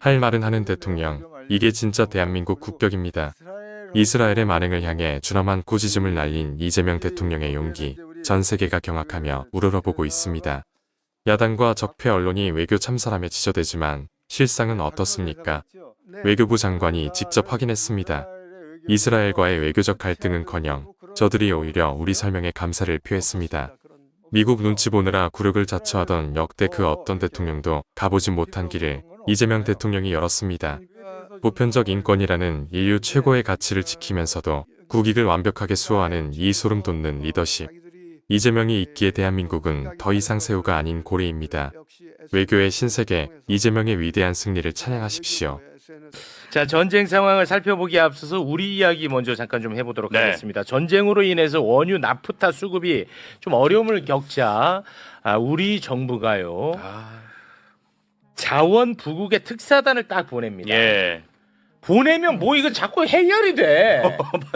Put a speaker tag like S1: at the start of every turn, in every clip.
S1: 할 말은 하는 대통령, 이게 진짜 대한민국 국격입니다. 이스라엘의 만행을 향해 준엄한 꾸짖음을 날린 이재명 대통령의 용기, 전 세계가 경악하며 우러러보고 있습니다. 야당과 적폐 언론이 외교 참사람에 지저대지만 실상은 어떻습니까? 외교부 장관이 직접 확인했습니다. 이스라엘과의 외교적 갈등은커녕 저들이 오히려 우리 설명에 감사를 표했습니다. 미국 눈치 보느라 굴욕을 자처하던 역대 그 어떤 대통령도 가보지 못한 길을 이재명 대통령이 열었습니다. 보편적 인권이라는 인류 최고의 가치를 지키면서도 국익을 완벽하게 수호하는 이 소름 돋는 리더십. 이재명이 있기에 대한민국은 더 이상 새우가 아닌 고래입니다. 외교의 신세계, 이재명의 위대한 승리를 찬양하십시오.
S2: 자, 전쟁 상황을 살펴보기에 앞서서 우리 이야기 먼저 잠깐 좀 해보도록 하겠습니다. 전쟁으로 인해서 원유 나프타 수급이 좀 어려움을 겪자 우리 정부가요 자원 부국의 특사단을 딱 보냅니다.
S3: 예.
S2: 보내면 뭐 이거 자꾸 해결이 돼.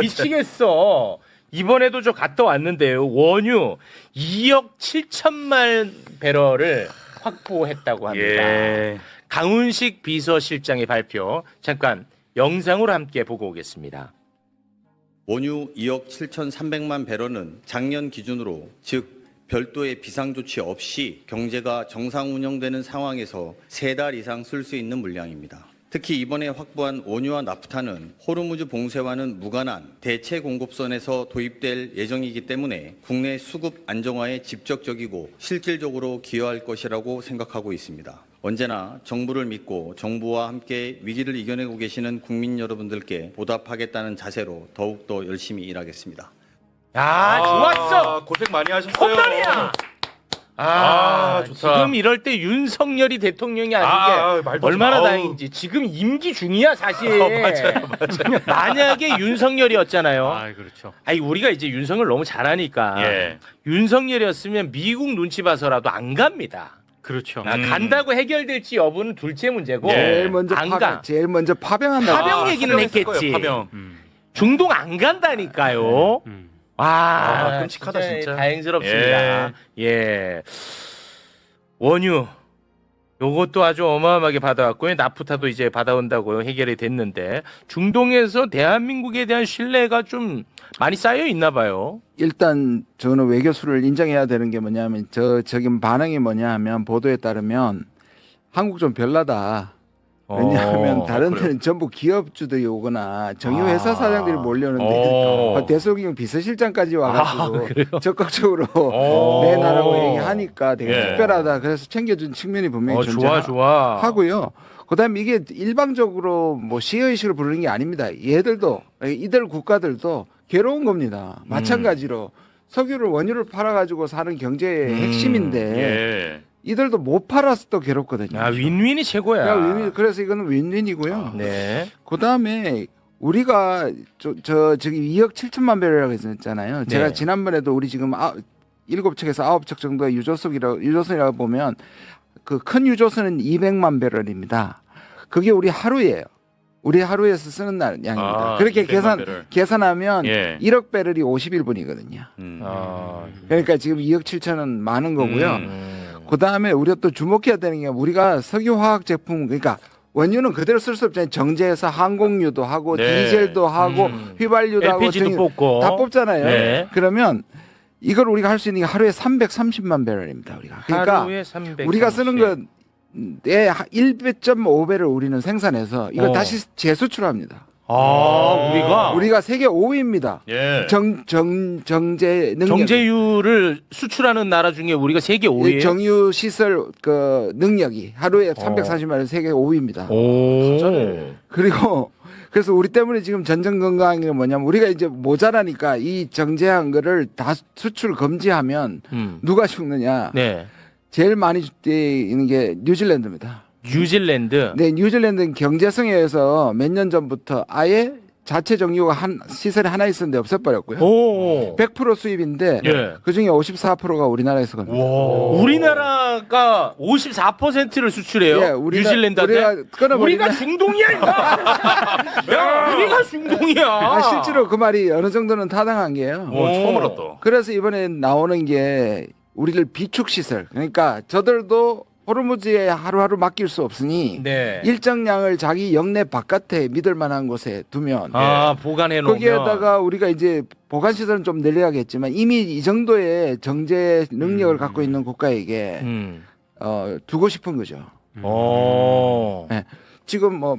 S2: 미치겠어. 이번에도 저 갔다 왔는데요. 원유 2억 7천만 배럴을 확보했다고 합니다.
S3: 예.
S2: 강훈식 비서실장의 발표 잠깐 영상으로 함께 보고 오겠습니다.
S4: 원유 2억 7,300만 배럴은 작년 기준으로 즉 별도의 비상조치 없이 경제가 정상 운영되는 상황에서 3달 이상 쓸 수 있는 물량입니다. 특히 이번에 확보한 원유와 나프타는 호르무즈 봉쇄와는 무관한 대체 공급선에서 도입될 예정이기 때문에 국내 수급 안정화에 직접적이고 실질적으로 기여할 것이라고 생각하고 있습니다. 언제나 정부를 믿고 정부와 함께 위기를 이겨내고 계시는 국민 여러분들께 보답하겠다는 자세로 더욱더 열심히 일하겠습니다.
S2: 좋았어.
S3: 고생 많이 하셨어요.
S2: 헛다리야.
S3: 좋다.
S2: 지금 이럴 때 윤석열이 대통령이 아닌 게 얼마나 다행인지. 지금 임기 중이야 사실.
S3: 맞아요.
S2: 만약에 윤석열이었잖아요.
S3: 그렇죠.
S2: 아니 우리가 이제 윤석열 너무 잘하니까
S3: 예.
S2: 윤석열이었으면 미국 눈치 봐서라도 안 갑니다.
S3: 그렇죠.
S2: 간다고 해결될지 여부는 둘째 문제고
S3: 예.
S5: 제일 먼저 파병한다.
S2: 파병 얘기는 했겠지.
S3: 파병.
S2: 중동 안 간다니까요.
S3: 끔찍하다, 진짜.
S2: 다행스럽습니다. 예. 원유 요것도 아주 어마어마하게 받아왔고요. 나프타도 이제 받아온다고 해결이 됐는데 중동에서 대한민국에 대한 신뢰가 좀 많이 쌓여 있나 봐요.
S5: 일단 저는 외교수를 인정해야 되는 게 뭐냐면 저기 반응이 뭐냐 하면 보도에 따르면 한국 좀 별나다. 왜냐하면 다른 데는 전부 기업주들이 오거나 정유회사 사장들이 몰려오는데 대소경 비서실장까지 와가지고 적극적으로 내놔라고 얘기하니까 되게 특별하다. 그래서 챙겨준 측면이 분명히 존재하고요. 그다음에 이게 일방적으로 뭐 시의식으로 부르는 게 아닙니다. 얘들도 이들 국가들도 괴로운 겁니다. 마찬가지로 석유를 원유를 팔아가지고 사는 경제의 핵심인데 이들도 못 팔아서 또 괴롭거든요.
S2: 윈윈이 최고야.
S5: 그래서 이거는 윈윈이고요.
S2: 네.
S5: 그다음에 우리가 저기 2억 7천만 배럴이라고 했잖아요. 제가 지난번에도 우리 지금 7척에서 9척 정도의 유조선이라고 보면 그 큰 유조선은 200만 배럴입니다. 그게 우리 하루예요. 우리 하루에서 쓰는 양입니다. 그렇게 계산하면 1억 배럴이 51분이거든요. 그러니까 지금 2억 7천은 많은 거고요. 그다음에 우리가 또 주목해야 되는 게 우리가 석유화학 제품 그러니까 원유는 그대로 쓸 수 없잖아요. 정제해서 항공유도 하고 디젤도 하고 휘발유도 하고
S2: LPG도 뽑고
S5: 다 뽑잖아요. 그러면 이걸 우리가 할 수 있는 게 하루에 330만 배럴입니다. 우리가. 그러니까
S2: 하루에 330.
S5: 우리가 쓰는 건 1.5배를 우리는 생산해서 이걸 다시 재수출합니다.
S2: 우리가
S5: 세계 5위입니다. 정제 능력.
S2: 정제유를 수출하는 나라 중에 우리가 세계 5위예요.
S5: 정유 시설 그 능력이 하루에 340만 원 세계 5위입니다. 그리고 그래서 우리 때문에 지금 전전 건강이 뭐냐면 우리가 이제 모자라니까 이 정제한 거를 다 수출 금지하면 누가 죽느냐? 제일 많이 죽는 게 뉴질랜드입니다.
S2: 뉴질랜드.
S5: 네, 뉴질랜드는 경제성에 의해서 몇 년 전부터 아예 자체 정유가 시설이 하나 있었는데 없애버렸고요. 100% 수입인데 그중에 54%가 우리나라에서 겁니다.
S2: 우리나라가 54%를 수출해요. 뉴질랜드한테. 우리가 중동이야 이거. 우리가 중동이야.
S5: 실제로 그 말이 어느 정도는 타당한 게요.
S3: 처음 알았다.
S5: 그래서 이번에 나오는 게 우리를 비축 시설. 그러니까 저들도 호르무즈에 하루하루 맡길 수 없으니
S2: 네.
S5: 일정량을 자기 영내 바깥에 믿을 만한 곳에 두면
S2: 보관해 놓으면
S5: 거기에다가 우리가 이제 보관 시설은 좀 늘려야겠지만 이미 이 정도의 정제 능력을 갖고 있는 국가에게 두고 싶은 거죠. 네. 지금 뭐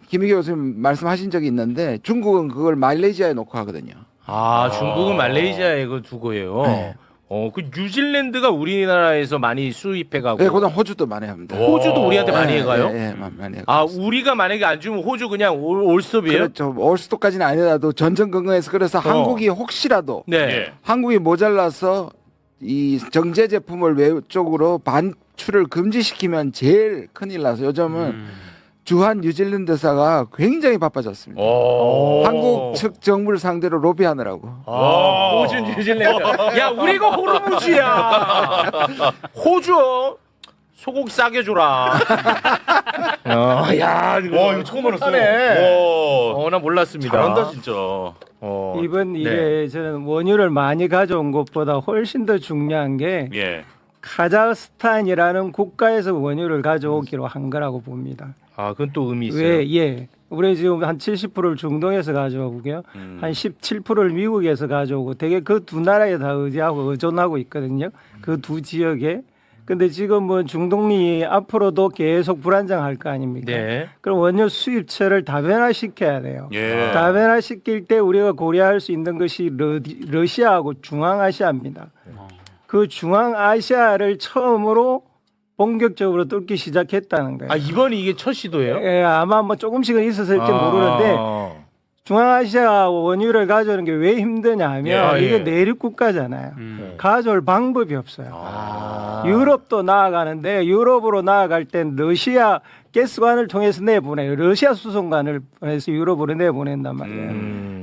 S5: 김희교 교수님 말씀하신 적이 있는데 중국은 그걸 말레이시아에 놓고 하거든요.
S2: 중국은 말레이시아에 그 두고 해요.
S5: 네.
S2: 그 뉴질랜드가 우리나라에서 많이 수입해가고.
S5: 네, 그다음 호주도 많이 합니다.
S2: 호주도 우리한테 많이 해가요?
S5: 네, 많이 해가요.
S2: 우리가 만약에 안 주면 호주 그냥 올스톱이에요?
S5: 그렇죠. 올스톱까지는 아니라도 전전긍긍해서 그래서 한국이 혹시라도
S2: 네.
S5: 한국이 모자라서 이 정제 제품을 외쪽으로 반출을 금지시키면 제일 큰일 나서 요즘은 주한 뉴질랜드사가 굉장히 바빠졌습니다. 한국 측 정부를 상대로 로비하느라고.
S2: 호주 뉴질랜드. 야 우리가 호르무즈야. 호주 소고기 싸게 줘라. 야
S3: 이거 처음 알았어요.
S2: 나 몰랐습니다.
S3: 잘한다 진짜.
S6: 이번 일에 저는 원유를 많이 가져온 것보다 훨씬 더 중요한 게
S3: 예.
S6: 카자흐스탄이라는 국가에서 원유를 가져오기로 한 거라고 봅니다.
S2: 그건 또 의미 있어요.
S6: 왜? 우리 지금 한 70%를 중동에서 가져오고요. 한 17%를 미국에서 가져오고 되게 그 두 나라에 다 의존하고 있거든요. 그 두 지역에. 근데 지금 뭐 중동이 앞으로도 계속 불안정할 거 아닙니까?
S2: 네.
S6: 그럼 원유 수입처를 다변화시켜야 돼요.
S3: 예.
S6: 다변화시킬 때 우리가 고려할 수 있는 것이 러시아하고 중앙아시아입니다. 그 중앙아시아를 처음으로 본격적으로 뚫기 시작했다는 거예요.
S2: 이번이 이게 첫 시도예요?
S6: 예, 아마 뭐 조금씩은 있었을지 모르는데 중앙아시아 원유를 가져오는 게 왜 힘드냐 하면 이게 내륙 국가잖아요. 가져올 방법이 없어요. 유럽도 나아가는데 유럽으로 나아갈 땐 러시아 가스관을 통해서 내보내요. 러시아 수송관을 보내서 유럽으로 내보낸단 말이에요.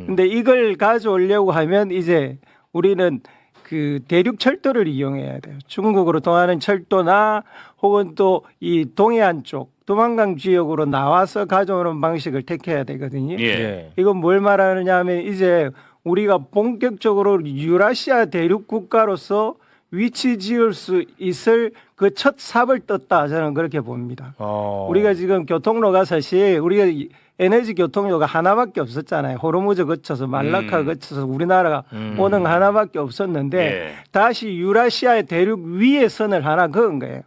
S6: 근데 이걸 가져오려고 하면 이제 우리는 그 대륙 철도를 이용해야 돼요. 중국으로 통하는 철도나 혹은 또 이 동해안 쪽 도망강 지역으로 나와서 가져오는 방식을 택해야 되거든요.
S3: 예.
S6: 이건 뭘 말하느냐 하면 이제 우리가 본격적으로 유라시아 대륙 국가로서 위치 지을 수 있을 그 첫 삽을 떴다 저는 그렇게 봅니다. 우리가 지금 교통로가 사실 우리가 에너지 교통로가 하나밖에 없었잖아요. 호르무즈 거쳐서 말라카 거쳐서 우리나라가 오는 하나밖에 없었는데
S3: 예.
S6: 다시 유라시아의 대륙 위에 선을 하나 그은 거예요.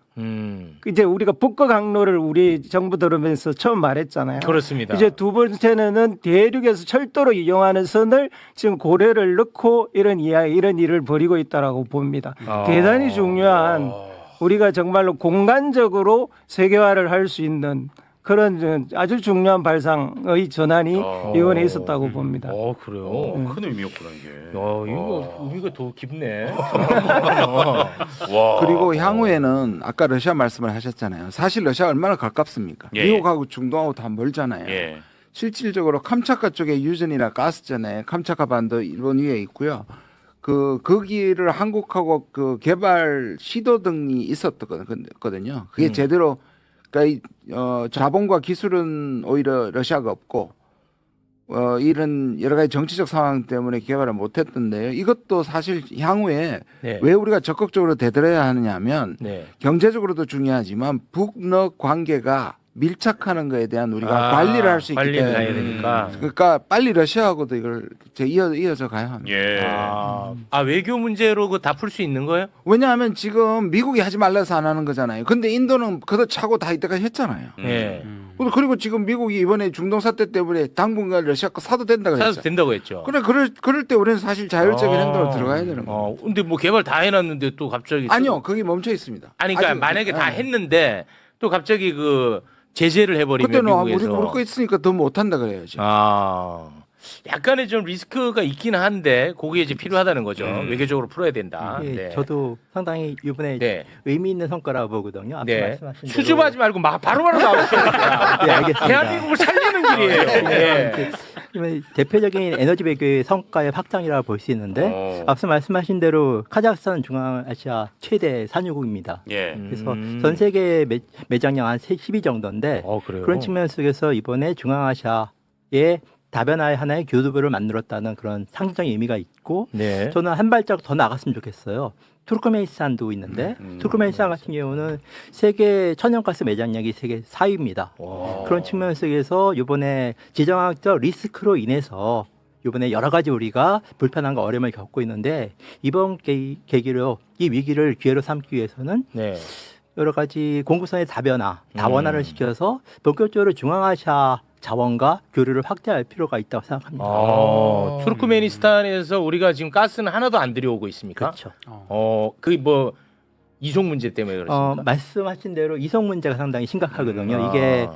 S6: 이제 우리가 북극 항로를 우리 정부 들으면서 처음 말했잖아요.
S2: 그렇습니다.
S6: 이제 두 번째는 대륙에서 철도로 이용하는 선을 지금 고려를 넣고 이런 일을 벌이고 있다라고 봅니다. 대단히 중요한 우리가 정말로 공간적으로 세계화를 할 수 있는 그런 아주 중요한 발상의 전환이 이번에 있었다고 봅니다.
S2: 그래요?
S3: 큰 의미였구나 이게.
S2: 이거 의미가 더 깊네.
S3: 와.
S5: 그리고 향후에는 아까 러시아 말씀을 하셨잖아요. 사실 러시아 얼마나 가깝습니까?
S3: 예.
S5: 미국하고 중동하고 다 멀잖아요.
S3: 예.
S5: 실질적으로 kamchatka 쪽에 유전이나 가스전에 캄차카 반도 일본 위에 있고요. 거기를 한국하고 그 개발 시도 등이 있었거든요. 그게 제대로 그러니까 자본과 기술은 오히려 러시아가 없고 이런 여러 가지 정치적 상황 때문에 개발을 못했던데요. 이것도 사실 향후에 왜 우리가 적극적으로 대들어야 하느냐면 경제적으로도 중요하지만 북러 관계가 밀착하는 거에 대한 우리가 관리를 할 수 있기 때문에
S2: 가야 되니까.
S5: 그러니까 빨리 러시아하고도 이걸 이어져 가야 합니다.
S3: 예.
S2: 외교 문제로 그 다 풀 수 있는 거예요?
S5: 왜냐하면 지금 미국이 하지 말라서 안 하는 거잖아요. 근데 인도는 걷어차고 다 이때까지 했잖아요.
S2: 예.
S5: 그리고 지금 미국이 이번에 중동 사태 때문에 당분간 러시아 거 사도 된다고
S2: 사도
S5: 했어요.
S2: 된다고 했죠.
S5: 그럴 때 우리는 사실 자율적인 행동으로 들어가야 되는 거예요.
S2: 근데 뭐 개발 다 해놨는데 또 갑자기
S5: 아니요, 거기 멈춰 있습니다.
S2: 그러니까
S5: 아직,
S2: 만약에 다 했는데 또 갑자기 그 제재를 해버리면
S5: 그때는
S2: 미국에서
S5: 우리 거 있으니까 더 못한다 그래야지.
S2: 약간의 좀 리스크가 있긴 한데 그게 이제 필요하다는 거죠. 외교적으로 풀어야 된다.
S7: 예, 저도 상당히 이번에
S2: 네.
S7: 의미 있는 성과라고 보거든요. 앞서 말씀하신 대로.
S2: 수줍어하지 말고 바로바로 나오셔야 돼요.
S7: 네, 알겠습니다.
S2: 대한민국을 살리는 길이에요. 예.
S7: 이번 대표적인 에너지 외교의 성과의 확장이라고 볼 수 있는데 앞서 말씀하신 대로 카자흐스탄은 중앙아시아 최대 산유국입니다.
S3: 예.
S7: 그래서 전 세계 매장량 한 10위 정도인데
S2: 그래요?
S7: 그런 측면 속에서 이번에 중앙아시아의 다변화의 하나의 교두보를 만들었다는 그런 상징적인 의미가 있고
S2: 네.
S7: 저는 한 발자국 더 나갔으면 좋겠어요. 투르크메니스탄도 있는데 투르크메니스탄 같은 경우는 세계 천연가스 매장량이 세계 4위입니다. 그런 측면 속에서 이번에 지정학적 리스크로 인해서 이번에 여러 가지 우리가 불편함과 어려움을 겪고 있는데 이번 계기로 이 위기를 기회로 삼기 위해서는
S2: 네.
S7: 여러 가지 공급선의 다원화를 시켜서 본격적으로 중앙아시아 자원과 교류를 확대할 필요가 있다고 생각합니다.
S2: 투르크메니스탄에서 우리가 지금 가스는 하나도 안 들여오고 있습니까?
S7: 그렇죠.
S2: 그 뭐 이송 문제 때문에 그렇습니까?
S7: 말씀하신 대로 이송 문제가 상당히 심각하거든요. 이게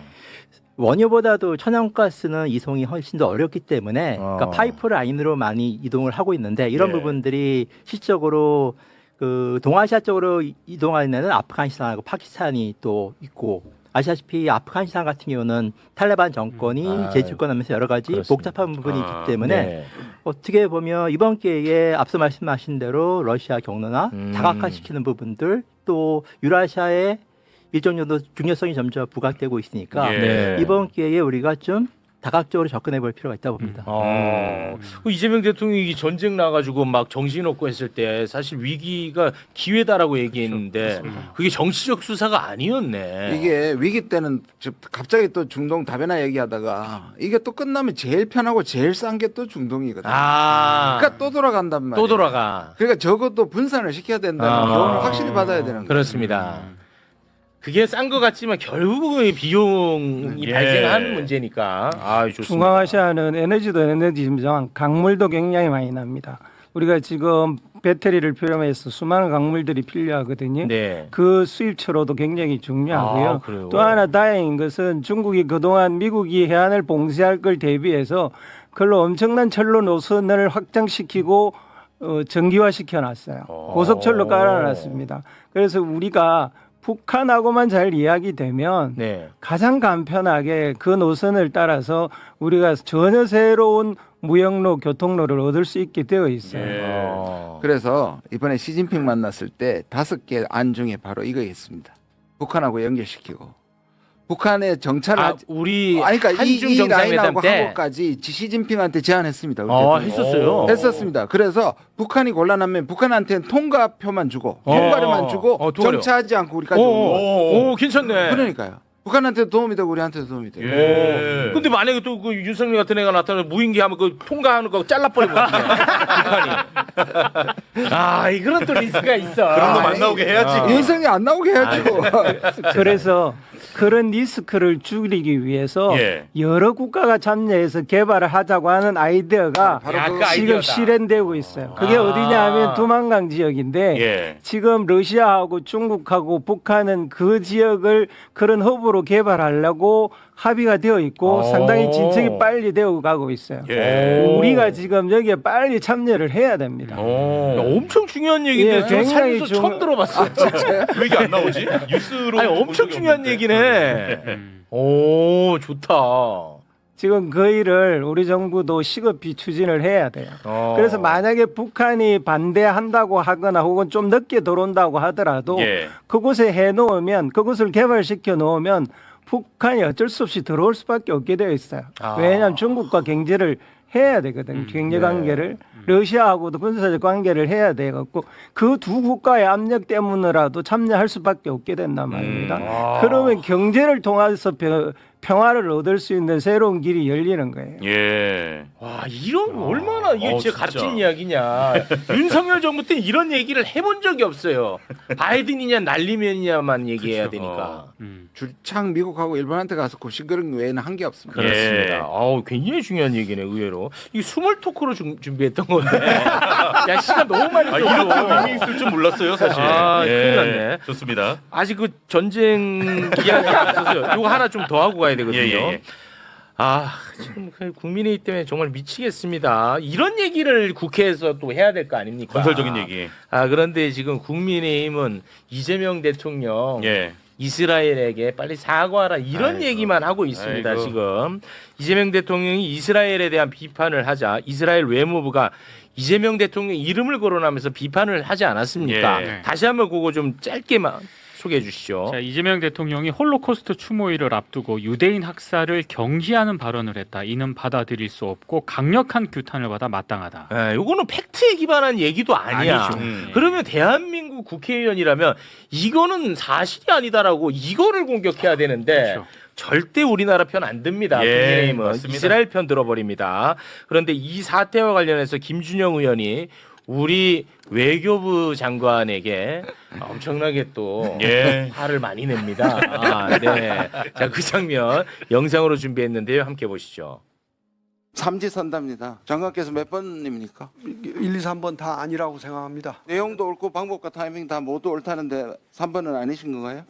S7: 원유보다도 천연가스는 이송이 훨씬 더 어렵기 때문에 그러니까 파이프 라인으로 많이 이동을 하고 있는데 이런
S2: 예.
S7: 부분들이 실적으로 그 동아시아 쪽으로 이동하는 데는 아프가니스탄하고 파키스탄이 또 있고 아시다시피 아프가니스탄 같은 경우는 탈레반 정권이 재집권하면서 여러 가지
S2: 그렇습니다.
S7: 복잡한 부분이 있기 때문에
S2: 네.
S7: 어떻게 보면 이번 기회에 앞서 말씀하신 대로 러시아 경로나 다각화시키는 부분들 또 유라시아의 일정 정도 중요성이 점점 부각되고 있으니까
S2: 네.
S7: 이번 기회에 우리가 좀 다각적으로 접근해 볼 필요가 있다고 봅니다.
S2: 그 이재명 대통령이 전쟁 나가지고 막 정신없고 했을 때 사실 위기가 기회다라고 얘기했는데 그게 정치적 수사가 아니었네.
S5: 이게 위기 때는 갑자기 또 중동 다변화 얘기하다가 이게 또 끝나면 제일 편하고 제일 싼 게 또 중동이거든. 그러니까 또 돌아간단 말이야.
S2: 또 돌아가.
S5: 그러니까 적어도 분산을 시켜야 된다는 도움을 확실히 받아야 되는 거야.
S2: 그렇습니다. 그게 싼 것 같지만 결국은 비용이 발생하는 문제니까. 좋습니다.
S6: 중앙아시아는 에너지도 에너지지만 강물도 굉장히 많이 납니다. 우리가 지금 배터리를 필요해서 수많은 강물들이 필요하거든요.
S2: 네.
S6: 그 수입처로도 굉장히 중요하고요.
S2: 그래요?
S6: 또 하나 다행인 것은 중국이 그동안 미국이 해안을 봉쇄할 걸 대비해서 그걸로 엄청난 철로 노선을 확장시키고 정기화시켜 놨어요. 고속철로 깔아놨습니다. 그래서 우리가 북한하고만 잘 이야기되면
S2: 네.
S6: 가장 간편하게 그 노선을 따라서 우리가 전혀 새로운 무역로, 교통로를 얻을 수 있게 되어 있어요.
S5: 그래서 이번에 시진핑 만났을 때 5개 안 중에 바로 이거 있습니다. 북한하고 연결시키고 북한의 정찰
S2: 우리
S5: 그러니까
S2: 한중
S5: 이 라인하고
S2: 정상회담 때
S5: 한국까지 시진핑한테 제안했습니다. 우리 대통령이.
S2: 했었어요.
S5: 했었습니다. 그래서 북한이 곤란하면 북한한테는 통과표만 주고 통과료만 주고
S2: 통과료.
S5: 정차하지 않고 우리까지 오는 거예요.
S2: 오, 괜찮네.
S5: 그러니까요. 북한한테도 도움이 되고 우리한테도 도움이 돼요.
S2: 근데 만약에 또 그 윤석열 같은 애가 나타나서 무인기 하면 그 통과하는 거 잘라버리면 어떡해. 북한이. 이거는 또 리스크가 있어.
S3: 그런 거 안 나오게 해야지.
S5: 윤석이 안 나오게 해야죠.
S6: 그래서 그런 리스크를 줄이기 위해서 여러 국가가 참여해서 개발을 하자고 하는 아이디어가
S5: 바로
S2: 그
S6: 지금
S2: 아이디어다.
S6: 실현되고 있어요. 그게 어디냐 하면 두만강 지역인데 지금 러시아하고 중국하고 북한은 그 지역을 그런 허브로 개발하려고 합의가 되어 있고 상당히 진척이 빨리 되어 가고 있어요. 우리가 지금 여기에 빨리 참여를 해야 됩니다.
S2: 엄청 중요한 얘기인데 저
S6: 굉장히
S2: 살면서 처음 들어봤어요.
S3: 왜 이게 안 나오지? 뉴스로
S2: 엄청 중요한 얘기네. 오, 좋다.
S6: 지금 그 일을 우리 정부도 시급히 추진을 해야 돼요. 그래서 만약에 북한이 반대한다고 하거나 혹은 좀 늦게 들어온다고 하더라도 그곳에 해놓으면 그곳을 개발시켜 놓으면 북한이 어쩔 수 없이 들어올 수밖에 없게 되어 있어요. 왜냐하면 중국과 경제를 해야 되거든요. 경제 관계를. 러시아하고도 군사적 관계를 해야 되겠고 그 두 국가의 압력 때문이라도 참여할 수밖에 없게 된단 말입니다. 그러면 경제를 통해서 평화를 얻을 수 있는 새로운 길이 열리는 거예요.
S2: 와, 이런 얼마나 이게 진짜
S3: 진짜.
S2: 값진 이야기냐. 윤석열 정부 때 이런 얘기를 해본 적이 없어요. 바이든이냐 날리면이냐만 얘기해야 되니까.
S5: 줄창 미국하고 일본한테 가서 굽신거리는 외에는 한 게 없습니다.
S2: 그렇습니다. 굉장히 중요한 얘기네, 의외로. 이 스몰 토크로 준비했던 건데. 야, 시간 너무 많이 썼어.
S3: 이렇게 의미 있을 줄 몰랐어요, 사실.
S2: 큰일 났네.
S3: 좋습니다.
S2: 아직 그 전쟁 이야기가 없어서요. 이거 하나 좀 더 하고 가야 되거든요. 지금 그 국민의힘 때문에 정말 미치겠습니다. 이런 얘기를 국회에서 또 해야 될 거 아닙니까?
S3: 건설적인 얘기.
S2: 그런데 지금 국민의힘은 이재명 대통령 이스라엘에게 빨리 사과하라 이런 얘기만 하고 있습니다. 지금 이재명 대통령이 이스라엘에 대한 비판을 하자 이스라엘 외무부가 이재명 대통령 이름을 거론하면서 비판을 하지 않았습니까? 다시 한번 그거 좀 짧게만 소개해 주시죠.
S8: 자, 이재명 대통령이 홀로코스트 추모일을 앞두고 유대인 학살을 경시하는 발언을 했다. 이는 받아들일 수 없고 강력한 규탄을 받아 마땅하다.
S2: 예, 요거는 팩트에 기반한 얘기도 아니야.
S8: 아니죠.
S2: 그러면 대한민국 국회의원이라면 이거는 사실이 아니다라고 이거를 공격해야 되는데
S8: 그렇죠.
S2: 절대 우리나라 편 안 듭니다.
S3: 예,
S2: 국민의힘은
S3: 맞습니다.
S2: 이스라엘 편 들어버립니다. 그런데 이 사태와 관련해서 김준영 의원이 우리 외교부 장관에게 엄청나게 또
S3: 예.
S2: 화를 많이 냅니다. 네. 자, 그 장면 영상으로 준비했는데요. 함께 보시죠.
S5: 삼지선답니다. 장관께서 몇 번입니까?
S9: 1, 2, 3번 다 아니라고 생각합니다.
S5: 내용도 옳고 방법과 타이밍 다 모두 옳다는데 3번은 아니신 건가요?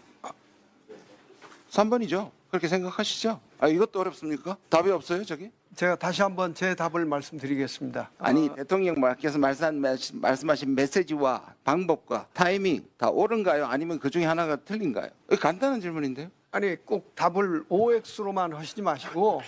S5: 3번이죠. 그렇게 생각하시죠? 이것도 어렵습니까? 답이 없어요, 저기?
S9: 제가 다시 한번 제 답을 말씀드리겠습니다.
S5: 아니, 대통령께서 말씀하신 메시지와 방법과 타이밍 다 옳은가요? 아니면 그 중에 하나가 틀린가요? 간단한 질문인데요.
S9: 아니 꼭 답을 OX로만 하시지 마시고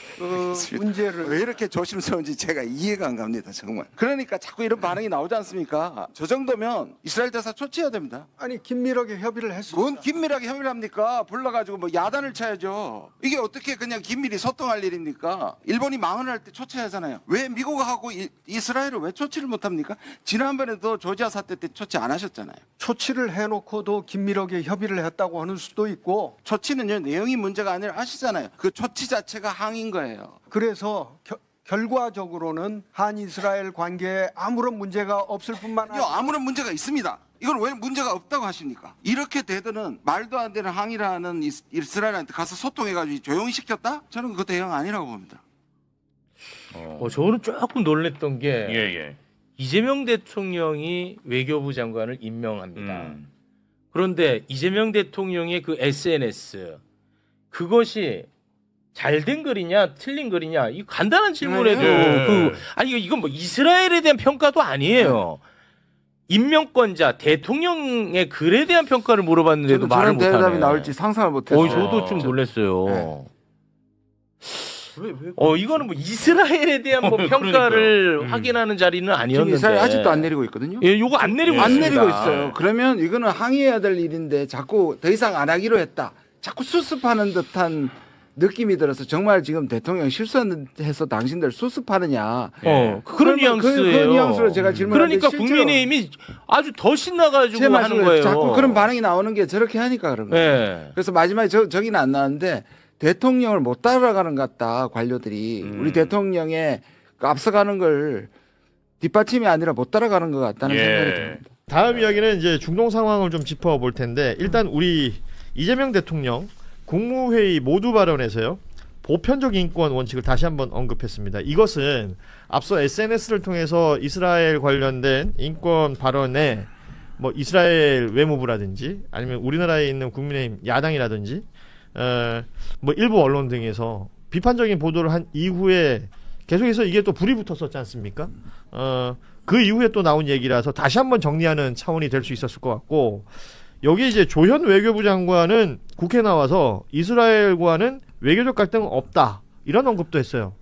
S9: 문제를
S5: 왜 이렇게 조심스러운지 제가 이해가 안 갑니다, 정말. 그러니까 자꾸 이런 반응이 나오지 않습니까? 저 정도면 이스라엘 대사 조치해야 됩니다.
S9: 아니 긴밀하게 협의를 했습니다.
S5: 뭔 긴밀하게 협의를 합니까? 불러가지고 뭐 야단을 쳐야죠. 이게 어떻게 그냥 긴밀히 소통할 일입니까? 일본이 망언을 할 때 조치하잖아요. 왜 미국하고 이스라엘을 왜 조치를 못합니까? 지난번에도 조지아 사태 때 조치 안 하셨잖아요.
S9: 조치를 해놓고도 긴밀하게 협의를 했다고 하는 수도 있고
S5: 조치는요, 내용이 문제가 아니라 아시잖아요. 그 조치 자체가 항의인 거예요.
S9: 그래서 결과적으로는 한이스라엘 관계에 아무런 문제가 없을 뿐만 아니라
S5: 아무런 문제가 있습니다. 이걸 왜 문제가 없다고 하십니까? 이렇게 되더는 말도 안 되는 항의라는 이스라엘한테 가서 소통해가지고 조용히 시켰다? 저는 그거 대응 아니라고 봅니다.
S2: 저는 조금 놀랬던 게
S3: 예.
S2: 이재명 대통령이 외교부 장관을 임명합니다. 그런데 이재명 대통령의 그 SNS 그것이 잘된 글이냐 틀린 글이냐 이 간단한 질문에도 이건 뭐 이스라엘에 대한 평가도 아니에요. 임명권자 대통령의 글에 대한 평가를 물어봤는데도 말을 못하네.
S5: 대답이 나올지 상상을 못했어요.
S2: 저도 좀 놀랐어요. 이거는 뭐 이스라엘에 대한 뭐 평가를 확인하는 자리는 아니었는데.
S5: 이스라엘 아직도 안 내리고 있거든요.
S2: 예, 요거 안 내리고
S5: 안
S2: 있습니다.
S5: 내리고 있어요. 그러면 이거는 항의해야 될 일인데 자꾸 더 이상 안 하기로 했다. 자꾸 수습하는 듯한 느낌이 들어서 정말 지금 대통령 실수해서 당신들 수습하느냐.
S2: 그런 뉘앙스예요.
S5: 그 뉘앙스로 제가 질문하는데
S2: 그러니까 국민의힘이 아주 더 신나가지고
S5: 제
S2: 하는
S5: 말씀을
S2: 거예요.
S5: 자꾸 그런 반응이 나오는 게 저렇게 하니까 그런 거예요.
S2: 네.
S5: 그래서 마지막에 저기는 안 나왔는데 대통령을 못 따라가는 것 같다, 관료들이. 우리 대통령의 그 앞서가는 걸 뒷받침이 아니라 못 따라가는 것 같다는 생각이 듭니다.
S10: 다음 이야기는 이제 중동 상황을 좀 짚어볼 텐데 일단 우리 이재명 대통령 국무회의 모두 발언에서요. 보편적 인권 원칙을 다시 한번 언급했습니다. 이것은 앞서 SNS를 통해서 이스라엘 관련된 인권 발언에 뭐 이스라엘 외무부라든지 아니면 우리나라에 있는 국민의힘 야당이라든지 뭐 일부 언론 등에서 비판적인 보도를 한 이후에 계속해서 이게 또 불이 붙었었지 않습니까? 그 이후에 또 나온 얘기라서 다시 한번 정리하는 차원이 될 수 있었을 것 같고 여기 이제 조현 외교부 장관은 국회에 나와서 이스라엘과는 외교적 갈등은 없다 이런 언급도 했어요.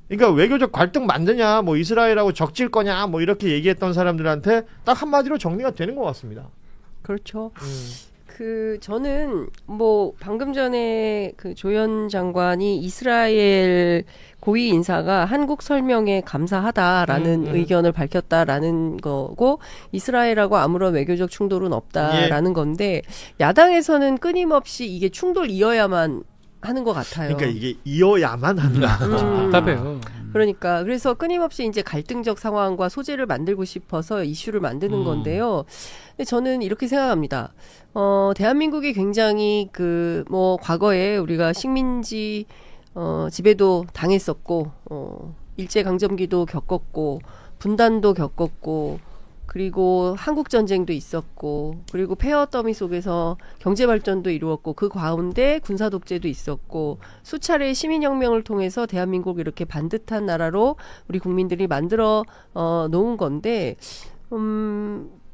S10: 그러니까 외교적 갈등 만드냐 뭐 이스라엘하고 적질 거냐 뭐 이렇게 얘기했던 사람들한테 딱 한마디로 정리가 되는 것 같습니다.
S11: 그렇죠. 저는 뭐 방금 전에 그 조현 장관이 이스라엘 고위 인사가 한국 설명에 감사하다라는 의견을 밝혔다라는 거고 이스라엘하고 아무런 외교적 충돌은 없다라는 건데 야당에서는 끊임없이 이게 충돌 이어야만 하는 것 같아요.
S10: 그러니까 이게 이어야만 한다.
S8: 답답해요.
S11: 그러니까 그래서 끊임없이 이제 갈등적 상황과 소재를 만들고 싶어서 이슈를 만드는 건데요. 근데 저는 이렇게 생각합니다. 대한민국이 굉장히 그 뭐 과거에 우리가 식민지 지배도 당했었고 일제 강점기도 겪었고 분단도 겪었고 그리고 한국 전쟁도 있었고 그리고 폐허 더미 속에서 경제 발전도 이루었고 그 가운데 군사 독재도 있었고 수차례의 시민혁명을 통해서 대한민국을 이렇게 반듯한 나라로 우리 국민들이 만들어 놓은 건데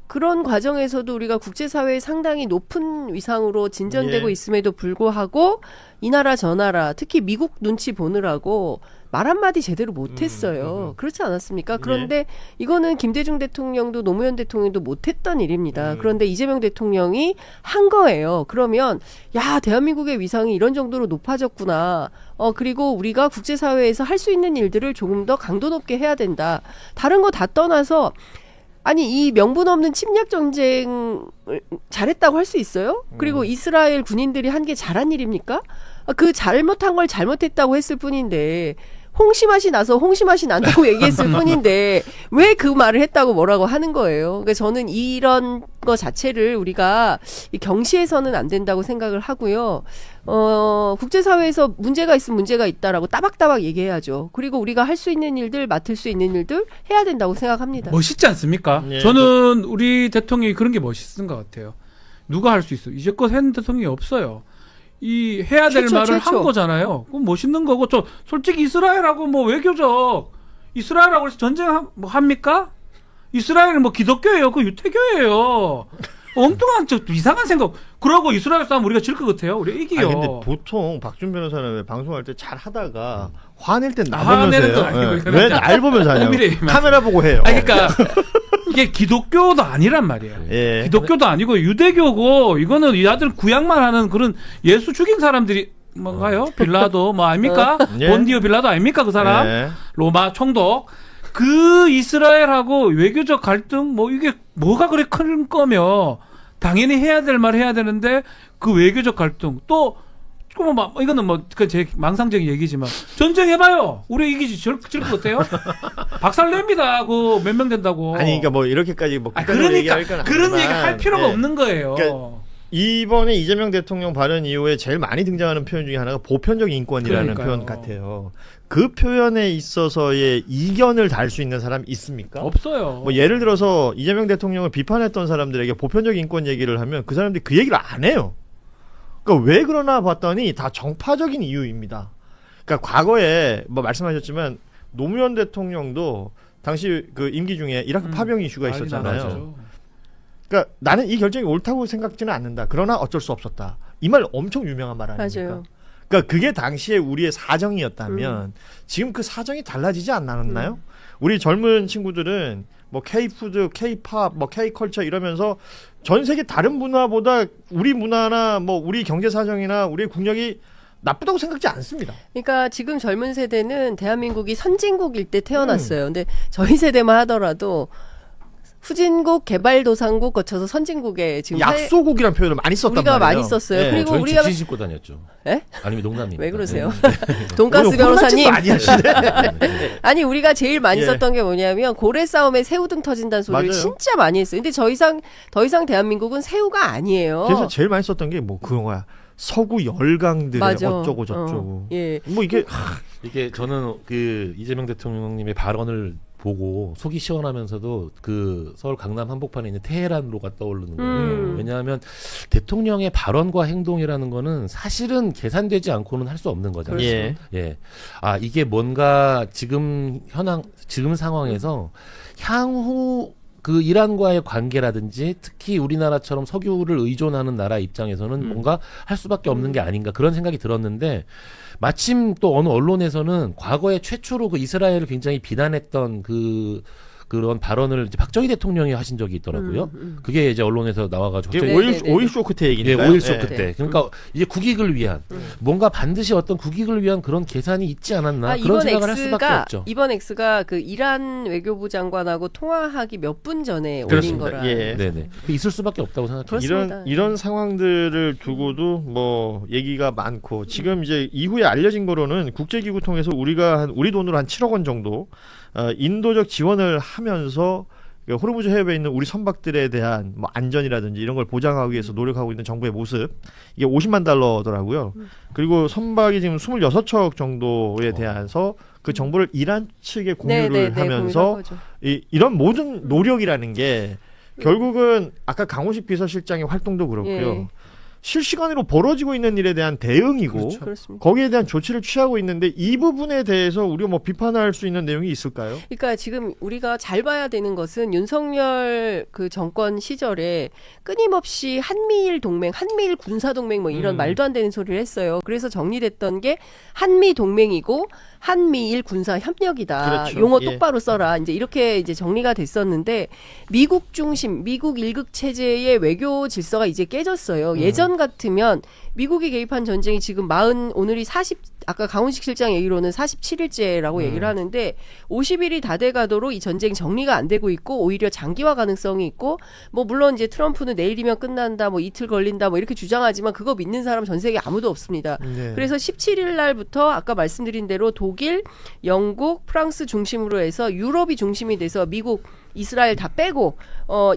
S11: 그런 과정에서도 우리가 국제사회에 상당히 높은 위상으로 진전되고
S10: 예.
S11: 있음에도 불구하고 이 나라 저 나라 특히 미국 눈치 보느라고 말 한마디 제대로 못했어요. 그렇지 않았습니까? 그런데 이거는 김대중 대통령도 노무현 대통령도 못했던 일입니다. 그런데 이재명 대통령이 한 거예요. 그러면 야 대한민국의 위상이 이런 정도로 높아졌구나. 그리고 우리가 국제사회에서 할 수 있는 일들을 조금 더 강도 높게 해야 된다. 다른 거 다 떠나서 아니 이 명분 없는 침략 전쟁을 잘했다고 할 수 있어요? 그리고 이스라엘 군인들이 한 게 잘한 일입니까? 그 잘못한 걸 잘못했다고 했을 뿐인데 홍시맛이 나서 홍시맛이 난다고 얘기했을 뿐인데 왜 그 말을 했다고 뭐라고 하는 거예요? 그러니까 저는 이런 거 자체를 우리가 경시해서는 안 된다고 생각을 하고요. 국제사회에서 문제가 있으면 문제가 있다라고 따박따박 얘기해야죠. 그리고 우리가 할 수 있는 일들, 맡을 수 있는 일들 해야 된다고 생각합니다.
S12: 멋있지 않습니까?
S10: 예.
S12: 저는 우리 대통령이 그런 게 멋있은 것 같아요. 누가 할 수 있어? 이제껏 했는 대통령이 없어요. 이 해야 될 말을 한 거잖아요. 그건 멋있는 거고, 저 솔직히 이스라엘하고 뭐 외교적 이스라엘하고 해서 전쟁 뭐 합니까? 이스라엘은 뭐 기독교예요, 그 유태교예요. 엉뚱한 저 이상한 생각. 그러고 이스라엘 싸움 우리가 질 것 같아요. 우리 이기요.
S10: 아니, 근데 보통 박준 변호사는 왜 방송할 때 잘 하다가 화낼 땐 나
S12: 화내는
S10: 보면서
S12: 건 아니고
S10: 왜 날 보면서 하냐고.
S12: 오히려
S10: 카메라 보고 해요.
S12: 아니, 그러니까 이게 기독교도 아니란 말이에요.
S10: 예.
S12: 기독교도 아니고 유대교고 이거는 이 아들 구약만 하는 그런 예수 죽인 사람들이 뭔가요? 빌라도 뭐 아닙니까?
S10: 예.
S12: 본디오 빌라도 아닙니까 그 사람?
S10: 예.
S12: 로마 총독. 그 이스라엘하고 외교적 갈등 뭐 이게 뭐가 그래 큰 거며 당연히 해야 될 말 해야 되는데 그 외교적 갈등 또 뭐 이거는 뭐 제 망상적인 얘기지만 전쟁 해봐요. 우리 이기지 질 것 같아요? 박살냅니다. 그 몇 명 된다고.
S10: 아니 그러니까 뭐 이렇게까지 뭐
S12: 그러니까 그런 얘기 할 필요가
S10: 예.
S12: 없는 거예요.
S10: 그러니까 이번에 이재명 대통령 발언 이후에 제일 많이 등장하는 표현 중에 하나가 보편적 인권이라는
S12: 그러니까요.
S10: 표현 같아요. 그 표현에 있어서의 이견을 달 수 있는 사람 있습니까?
S12: 없어요.
S10: 뭐 예를 들어서 이재명 대통령을 비판했던 사람들에게 보편적 인권 얘기를 하면 그 사람들이 그 얘기를 안 해요. 그러니까 왜 그러나 봤더니 다 정파적인 이유입니다. 그러니까 과거에 뭐 말씀하셨지만 노무현 대통령도 당시 그 임기 중에 이라크 파병 이슈가 있었잖아요. 그러니까 나는 이 결정이 옳다고 생각지는 않는다. 그러나 어쩔 수 없었다. 이 말 엄청 유명한 말 아닙니까?
S11: 맞아요.
S10: 그러니까 그게 당시에 우리의 사정이었다면 지금 그 사정이 달라지지 않았나요? 우리 젊은 친구들은 뭐 K-푸드, K-팝, 뭐 K-컬처 이러면서 전 세계 다른 문화보다 우리 문화나 뭐 우리 경제 사정이나 우리의 국력이 나쁘다고 생각지 않습니다.
S11: 그러니까 지금 젊은 세대는 대한민국이 선진국일 때 태어났어요. 근데 저희 세대만 하더라도 후진국, 개발도상국 거쳐서 선진국에 지금
S10: 약소국이라는 표현을 많이 썼단
S11: 우리가
S10: 말이에요.
S11: 많이 썼어요.
S10: 네.
S11: 그리고
S3: 저희
S11: 우리가
S3: 집시 신고 다녔죠.
S11: 예?
S3: 아니면 농담입니다.
S11: 왜 그러세요?
S3: 네.
S11: 돈가스 변호사님.
S10: 많이 하시네.
S11: 아니 우리가 제일 많이
S10: 예.
S11: 썼던 게 뭐냐면 고래 싸움에 새우등 터진다는 소리를
S10: 맞아요.
S11: 진짜 많이 했어요. 근데 더 이상 대한민국은 새우가 아니에요.
S10: 그래서 제일 많이 썼던 게 뭐 그런 거야. 서구 열강들의
S11: 맞아.
S10: 어쩌고 저쩌고.
S11: 예.
S10: 뭐 이게
S3: 이게 저는 그 이재명 대통령님의 발언을 보고 속이 시원하면서도 그 서울 강남 한복판에 있는 테헤란로가 떠오르는 거예요. 왜냐하면 대통령의 발언과 행동이라는 거는 사실은 계산되지 않고는 할 수 없는 거잖아요.
S10: 예.
S3: 예. 아, 이게 뭔가 지금 상황에서 향후 그 이란과의 관계라든지 특히 우리나라처럼 석유를 의존하는 나라 입장에서는 뭔가 할 수밖에 없는 게 아닌가 그런 생각이 들었는데 마침 또 어느 언론에서는 과거에 최초로 그 이스라엘을 굉장히 비난했던 그런 발언을 이제 박정희 대통령이 하신 적이 있더라고요. 그게 이제 언론에서 나와가지고
S10: 이게 오일 쇼크 때 얘기니까.
S3: 예, 오일 쇼크 때. 그러니까 이제 국익을 위한 뭔가 반드시 어떤 국익을 위한 그런 계산이 있지 않았나 그런 생각을 할 수밖에 없죠.
S11: 이번 X가 그 이란 외교부 장관하고 통화하기 몇 분 전에 올린
S10: 그렇습니다.
S11: 거라.
S10: 예.
S3: 네네. 있을 수밖에 없다고 생각해요.
S11: 그렇습니다.
S10: 이런 상황들을 두고도 뭐 얘기가 많고 지금 이제 이후에 알려진 거로는 국제기구 통해서 우리 돈으로 한 7억 원 정도 인도적 지원을 하면서 호르무즈 해협에 있는 우리 선박들에 대한 뭐 안전이라든지 이런 걸 보장하기 위해서 노력하고 있는 정부의 모습 이게 50만 달러더라고요. 그리고 선박이 지금 26척 정도에 대해서 그 정보를 이란 측에 공유를 하면서 이런 모든 노력이라는 게 결국은 아까 강호식 비서실장의 활동도 그렇고요. 실시간으로 벌어지고 있는 일에 대한 대응이고
S11: 그렇습니다.
S10: 거기에 대한 조치를 취하고 있는데 이 부분에 대해서 우리가 뭐 비판할 수 있는 내용이 있을까요?
S11: 그러니까 지금 우리가 잘 봐야 되는 것은 윤석열 그 정권 시절에 끊임없이 한미일 동맹, 한미일 군사 동맹 뭐 이런 말도 안 되는 소리를 했어요. 그래서 정리됐던 게 한미 동맹이고 한미일 군사 협력이다.
S10: 그렇죠.
S11: 용어
S10: 예.
S11: 똑바로 써라. 이제 이렇게 이제 정리가 됐었는데 미국 중심, 미국 일극 체제의 외교 질서가 이제 깨졌어요. 예전 같으면 미국이 개입한 전쟁이 지금 오늘이 아까 강훈식 실장 얘기로는 47일째라고 얘기를 하는데 50일이 다 돼가도록 이 전쟁 정리가 안 되고 있고 오히려 장기화 가능성이 있고 뭐 물론 이제 트럼프는 내일이면 끝난다 뭐 이틀 걸린다 뭐 이렇게 주장하지만 그거 믿는 사람 전 세계 아무도 없습니다.
S10: 네.
S11: 그래서 17일 날부터 아까 말씀드린 대로 독일, 영국, 프랑스 중심으로 해서 유럽이 중심이 돼서 미국, 이스라엘 다 빼고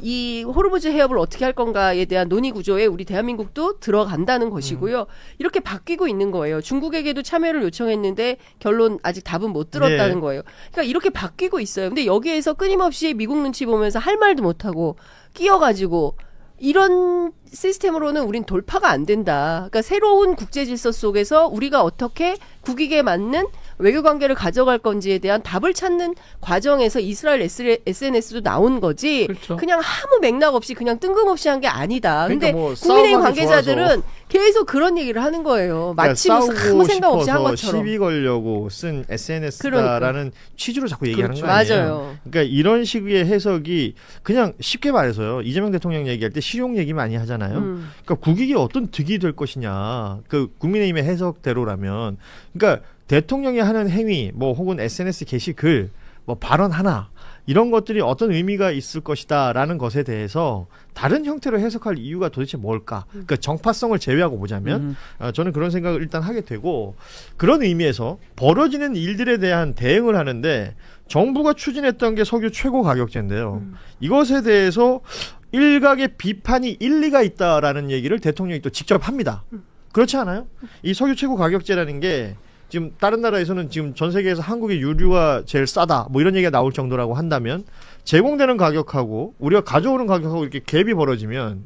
S11: 이 호르무즈 해협을 어떻게 할 건가에 대한 논의 구조에 우리 대한민국도 들어간다는 것이고요. 이렇게 바뀌고 있는 거예요. 중국에게도 참여를 요청했는데 결론 아직 답은 못 들었다는
S10: 네.
S11: 거예요. 그러니까 이렇게 바뀌고 있어요. 근데 여기에서 끊임없이 미국 눈치 보면서 할 말도 못하고 끼어가지고 이런 시스템으로는 우린 돌파가 안 된다. 그러니까 새로운 국제 질서 속에서 우리가 어떻게 국익에 맞는 외교 관계를 가져갈 건지에 대한 답을 찾는 과정에서 이스라엘 SNS도 나온 거지.
S12: 그렇죠.
S11: 그냥 아무 맥락 없이 그냥 뜬금없이 한 게 아니다. 근데
S10: 그러니까 뭐
S11: 국민의힘
S10: 싸움하기
S11: 관계자들은
S10: 좋아서.
S11: 계속 그런 얘기를 하는 거예요. 마치
S10: 그러니까
S11: 무슨 아무 생각 없이 한
S10: 싸우고
S11: 것처럼.
S10: 시비 걸려고 쓴 SNS다라는 취지로 자꾸 얘기하는
S11: 그렇죠.
S10: 거 아니에요?
S11: 맞아요.
S10: 그러니까 이런 식의 해석이 그냥 쉽게 말해서요. 이재명 대통령 얘기할 때 실용 얘기 많이 하잖아요. 그러니까 국익이 어떤 득이 될 것이냐. 그 국민의힘의 해석대로라면. 그러니까 대통령이 하는 행위, 뭐 혹은 SNS 게시글, 뭐 발언 하나 이런 것들이 어떤 의미가 있을 것이다라는 것에 대해서 다른 형태로 해석할 이유가 도대체 뭘까? 그러니까 정파성을 제외하고 보자면 저는 그런 생각을 일단 하게 되고 그런 의미에서 벌어지는 일들에 대한 대응을 하는데 정부가 추진했던 게 석유 최고 가격제인데요. 이것에 대해서 일각의 비판이 일리가 있다라는 얘기를 대통령이 또 직접 합니다. 그렇지 않아요? 이 석유 최고 가격제라는 게 지금 다른 나라에서는 지금 전 세계에서 한국의 유류가 제일 싸다 뭐 이런 얘기가 나올 정도라고 한다면 제공되는 가격하고 우리가 가져오는 가격하고 이렇게 갭이 벌어지면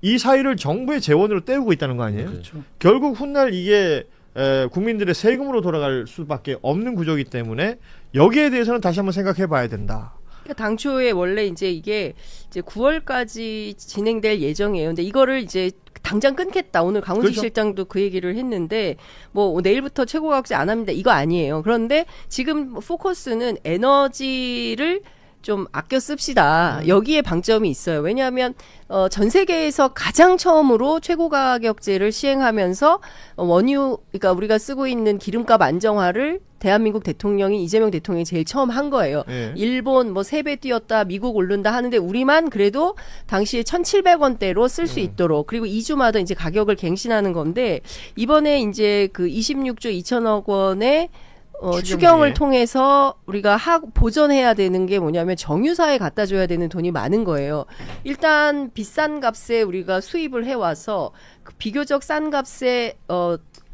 S10: 이 사이를 정부의 재원으로 때우고 있다는 거 아니에요?
S12: 그렇죠.
S10: 결국 훗날 이게 국민들의 세금으로 돌아갈 수밖에 없는 구조이기 때문에 여기에 대해서는 다시 한번 생각해 봐야 된다.
S11: 그러니까 당초에 원래 이제 이게 이제 9월까지 진행될 예정이에요. 근데 이거를 이제 당장 끊겠다. 오늘 강훈식
S10: 그렇죠.
S11: 실장도 그 얘기를 했는데 뭐 내일부터 최고가격제 안 합니다. 이거 아니에요. 그런데 지금 포커스는 에너지를 좀 아껴 씁시다. 여기에 방점이 있어요. 왜냐하면 전 세계에서 가장 처음으로 최고가격제를 시행하면서 원유, 그러니까 우리가 쓰고 있는 기름값 안정화를 대한민국 대통령이 이재명 대통령이 제일 처음 한 거예요.
S10: 네.
S11: 일본 뭐 3배 뛰었다, 미국 오른다 하는데 우리만 그래도 당시에 1,700원대로 쓸 수 있도록 그리고 2주마다 이제 가격을 갱신하는 건데 이번에 이제 그 26조 2천억 원의 추경을 통해서 우리가 보전해야 되는 게 뭐냐면 정유사에 갖다 줘야 되는 돈이 많은 거예요. 일단 비싼 값에 우리가 수입을 해와서 그 비교적 싼 값에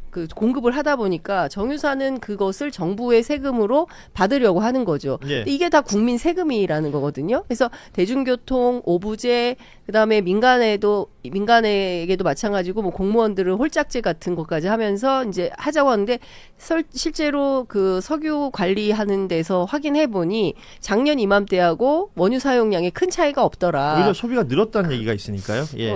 S11: 그 공급을 하다 보니까 정유사는 그것을 정부의 세금으로 받으려고 하는 거죠.
S10: 예.
S11: 근데 이게 다 국민 세금이라는 거거든요. 그래서 대중교통, 오부제, 그다음에 민간에게도 마찬가지고 뭐 공무원들은 홀짝제 같은 것까지 하면서 이제 하자고 하는데 실제로 그 석유 관리하는 데서 확인해 보니 작년 이맘때하고 원유 사용량에 큰 차이가 없더라.
S10: 오히려 소비가 늘었다는 얘기가 있으니까요. 예.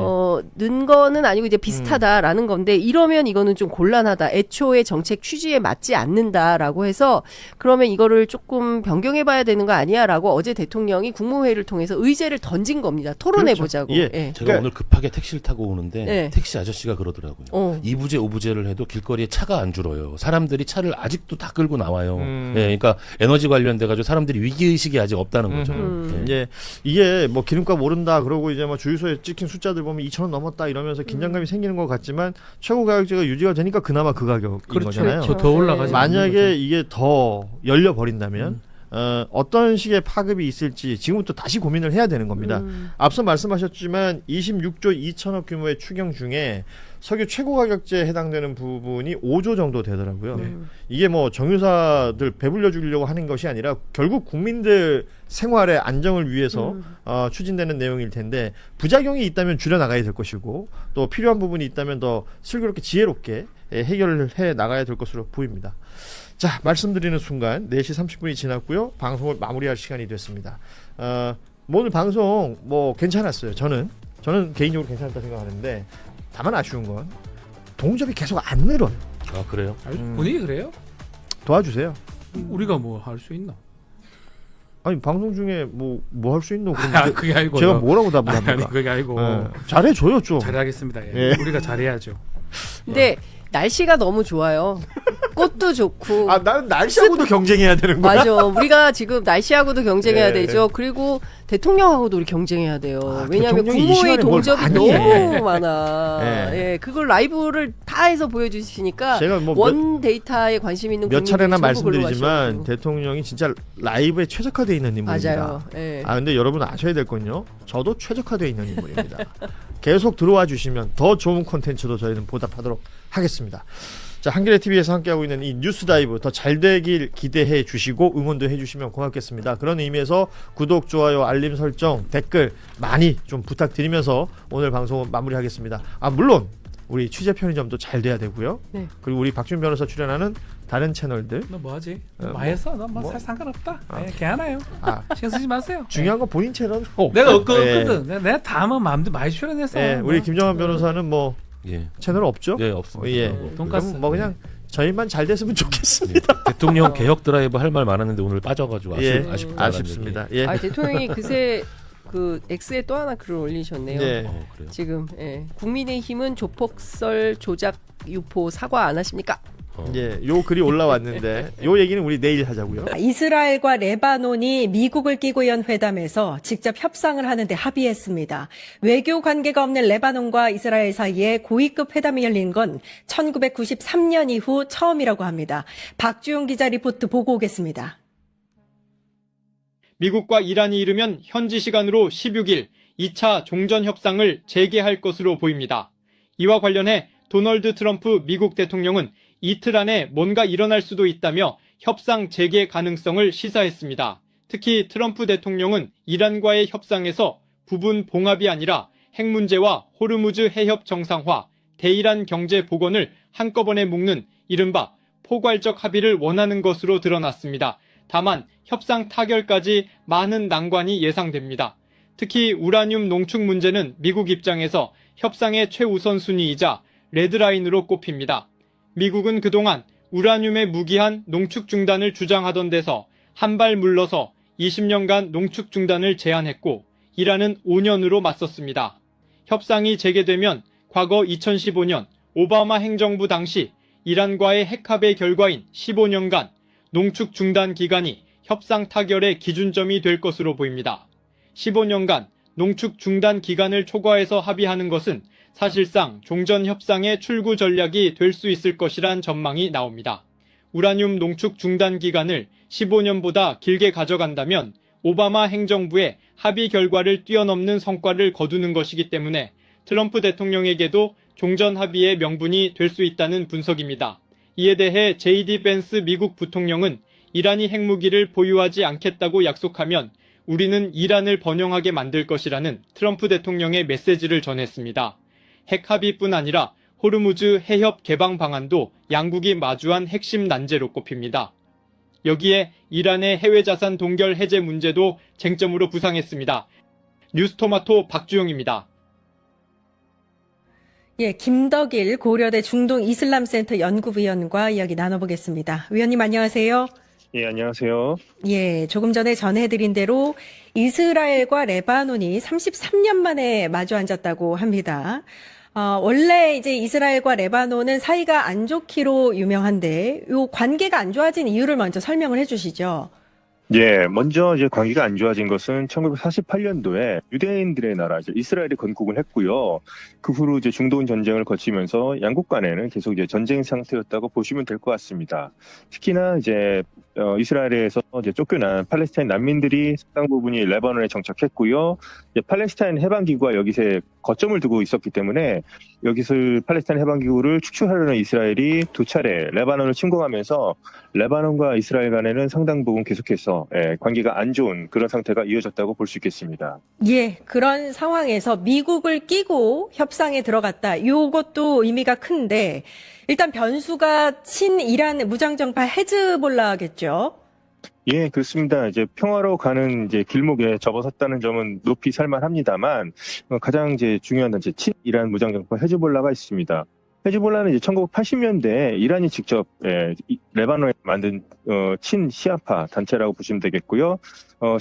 S11: 는 거는 아니고 이제 비슷하다라는 건데 이러면 이거는 좀 곤란하다. 애초에 정책 취지에 맞지 않는다라고 해서 그러면 이거를 조금 변경해봐야 되는 거 아니야라고 어제 대통령이 국무회의를 통해서 의제를 던진 겁니다. 토론해보자고.
S10: 그렇죠. 예.
S11: 예.
S3: 제가 오늘 급하게 택시를 타고 오는데
S11: 네.
S3: 택시 아저씨가 그러더라고요. 2부제, 5부제를 해도 길거리에 차가 안 줄어요. 사람들이 차를 아직도 다 끌고 나와요. 예, 그러니까 에너지 관련돼 가지고 사람들이 위기 의식이 아직 없다는 거죠. 예.
S10: 이제 이게 뭐 기름값 오른다 그러고 이제 뭐 주유소에 찍힌 숫자들 보면 2,000원 넘었다 이러면서 긴장감이 생기는 것 같지만 최고 가격제가 유지가 되니까 그나마 그 가격인
S12: 그렇죠.
S10: 거잖아요.
S12: 더 올라가지.
S10: 만약에 이게 더 열려 버린다면 어떤 식의 파급이 있을지 지금부터 다시 고민을 해야 되는 겁니다. 앞서 말씀하셨지만 26조 2천억 규모의 추경 중에 석유 최고 가격제에 해당되는 부분이 5조 정도 되더라고요. 이게 뭐 정유사들 배불려 주려고 하는 것이 아니라 결국 국민들 생활의 안정을 위해서 추진되는 내용일 텐데 부작용이 있다면 줄여나가야 될 것이고 또 필요한 부분이 있다면 더 슬기롭게 지혜롭게 해결을 해 나가야 될 것으로 보입니다. 자, 말씀드리는 순간 4시 30분이 지났고요. 방송을 마무리할 시간이 됐습니다. 오늘 방송 뭐 괜찮았어요. 저는 개인적으로 괜찮았다 생각하는데 다만 아쉬운 건 동접이 계속 안 늘어요.
S3: 아 그래요?
S12: 본인이 그래요?
S10: 도와주세요.
S12: 우리가 뭐 할 수 있나?
S10: 아니 방송 중에 뭐 할 수 있노?
S12: 그게 아니고
S10: 제가 뭐라고 답을 합니까?
S12: 아니 그게 아니고
S10: 잘해줘요 좀.
S12: 잘하겠습니다. 예.
S10: 예.
S12: 우리가 잘해야죠.
S11: 근데 날씨가 너무 좋아요. 꽃도 좋고.
S10: 아 나는 날씨하고도 경쟁해야 되는 거야?
S11: 맞아. 우리가 지금 날씨하고도 경쟁해야
S10: 예.
S11: 되죠. 그리고 대통령하고도 우리 경쟁해야 돼요. 왜냐하면
S10: 대통령이 이
S11: 국무회의
S10: 시간에 뭘
S11: 동접이
S10: 많이
S11: 너무
S10: 해.
S11: 많아.
S10: 예.
S11: 예, 그걸 라이브를 다 해서 보여주시니까
S10: 제가 뭐
S11: 원 데이터에 관심 있는
S10: 몇 차례나
S11: 국민들이 전부
S10: 말씀드리지만
S11: 걸로
S10: 대통령이 진짜 라이브에 최적화되어 있는 인물입니다.
S11: 맞아요. 예.
S10: 아 근데 여러분 아셔야 될 건요. 저도 최적화되어 있는 인물입니다. 계속 들어와 주시면 더 좋은 콘텐츠도 저희는 보답하도록 하겠습니다. 자, 한겨레 TV에서 함께하고 있는 이 뉴스 다이브 더 잘 되길 기대해 주시고 응원도 해주시면 고맙겠습니다. 그런 의미에서 구독, 좋아요, 알림 설정, 댓글 많이 좀 부탁드리면서 오늘 방송은 마무리하겠습니다. 아 물론 우리 취재 편의점도 잘 돼야 되고요.
S11: 네.
S10: 그리고 우리 박준 변호사 출연하는 다른 채널들
S12: 너 뭐하지?
S10: 뭐,
S12: 마했어? 넌뭐 상관없다. 예, 괜찮아요. 신경 쓰지 마세요.
S10: 중요한 건 본인 채널.
S12: 내가 없거든. 내가 다 뭐 마음대로 많이 출연했어.
S10: 우리 김정환 변호사는 뭐 채널 없죠?
S3: 예, 없습니다.
S10: 예.
S12: 돈가스.
S10: 뭐 그냥 저희만 잘 됐으면 좋겠습니다.
S3: 대통령 개혁 드라이브 할 말 많았는데 오늘 빠져가지고
S10: 아쉽습니다. 예.
S11: 아, 대통령이 그새 그 X에 또 하나 글을 올리셨네요.
S10: 네.
S11: 지금 국민의힘은 조폭설 조작 유포 사과 안 하십니까?
S10: 예, 요 글이 올라왔는데 요 얘기는 우리 내일 하자고요.
S13: 이스라엘과 레바논이 미국을 끼고 연 회담에서 직접 협상을 하는데 합의했습니다. 외교 관계가 없는 레바논과 이스라엘 사이에 고위급 회담이 열린 건 1993년 이후 처음이라고 합니다. 박주용 기자 리포트 보고 오겠습니다.
S14: 미국과 이란이 이르면 현지 시간으로 16일 2차 종전 협상을 재개할 것으로 보입니다. 이와 관련해 도널드 트럼프 미국 대통령은 이틀 안에 뭔가 일어날 수도 있다며 협상 재개 가능성을 시사했습니다. 특히 트럼프 대통령은 이란과의 협상에서 부분 봉합이 아니라 핵 문제와 호르무즈 해협 정상화, 대이란 경제 복원을 한꺼번에 묶는 이른바 포괄적 합의를 원하는 것으로 드러났습니다. 다만 협상 타결까지 많은 난관이 예상됩니다. 특히 우라늄 농축 문제는 미국 입장에서 협상의 최우선순위이자 레드라인으로 꼽힙니다. 미국은 그동안 우라늄의 무기한 농축 중단을 주장하던 데서 한 발 물러서 20년간 농축 중단을 제한했고 이란은 5년으로 맞섰습니다. 협상이 재개되면 과거 2015년 오바마 행정부 당시 이란과의 핵합의 결과인 15년간 농축 중단 기간이 협상 타결의 기준점이 될 것으로 보입니다. 15년간 농축 중단 기간을 초과해서 합의하는 것은 사실상 종전 협상의 출구 전략이 될 수 있을 것이란 전망이 나옵니다. 우라늄 농축 중단 기간을 15년보다 길게 가져간다면 오바마 행정부의 합의 결과를 뛰어넘는 성과를 거두는 것이기 때문에 트럼프 대통령에게도 종전 합의의 명분이 될 수 있다는 분석입니다. 이에 대해 J.D. 벤스 미국 부통령은 이란이 핵무기를 보유하지 않겠다고 약속하면 우리는 이란을 번영하게 만들 것이라는 트럼프 대통령의 메시지를 전했습니다. 핵합의뿐 아니라 호르무즈 해협 개방 방안도 양국이 마주한 핵심 난제로 꼽힙니다. 여기에 이란의 해외자산 동결 해제 문제도 쟁점으로 부상했습니다. 뉴스토마토 박주용입니다.
S13: 예, 김덕일 고려대 중동 이슬람센터 연구위원과 이야기 나눠보겠습니다. 위원님 안녕하세요.
S15: 예, 안녕하세요.
S13: 예, 조금 전에 전해드린 대로 이스라엘과 레바논이 33년 만에 마주 앉았다고 합니다. 원래 이제 이스라엘과 레바논은 사이가 안 좋기로 유명한데 요 관계가 안 좋아진 이유를 먼저 설명을 해 주시죠.
S15: 예, 먼저 이제 관계가 안 좋아진 것은 1948년도에 유대인들의 나라 이스라엘이 건국을 했고요. 그 후로 이제 중동 전쟁을 거치면서 양국 간에는 계속 이제 전쟁 상태였다고 보시면 될 것 같습니다. 특히나 이제 이스라엘에서 이제 쫓겨난 팔레스타인 난민들이 상당 부분이 레바논에 정착했고요. 이제 팔레스타인 해방기구가 여기서 거점을 두고 있었기 때문에 여기서 팔레스타인 해방기구를 축출하려는 이스라엘이 두 차례 레바논을 침공하면서 레바논과 이스라엘 간에는 상당 부분 계속해서 관계가 안 좋은 그런 상태가 이어졌다고 볼 수 있겠습니다.
S13: 예, 그런 상황에서 미국을 끼고 협상에 들어갔다. 이것도 의미가 큰데 일단 변수가 친이란 무장정파 헤즈볼라겠죠.
S15: 예, 그렇습니다. 이제 평화로 가는 이제 길목에 접어섰다는 점은 높이 살만합니다만 가장 이제 중요한 단체 친이란 무장정파 헤즈볼라가 있습니다. 헤즈볼라는 이제 1980년대에 이란이 직접 레바논에 만든 친시아파 단체라고 보시면 되겠고요.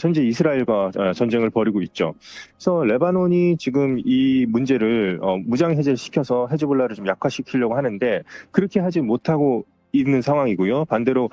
S15: 현재 이스라엘과 전쟁을 벌이고 있죠. 그래서 레바논이 지금 이 문제를 무장 해제를 시켜서 헤즈볼라를 좀 약화시키려고 하는데 그렇게 하지 못하고 있는 상황이고요. 반대로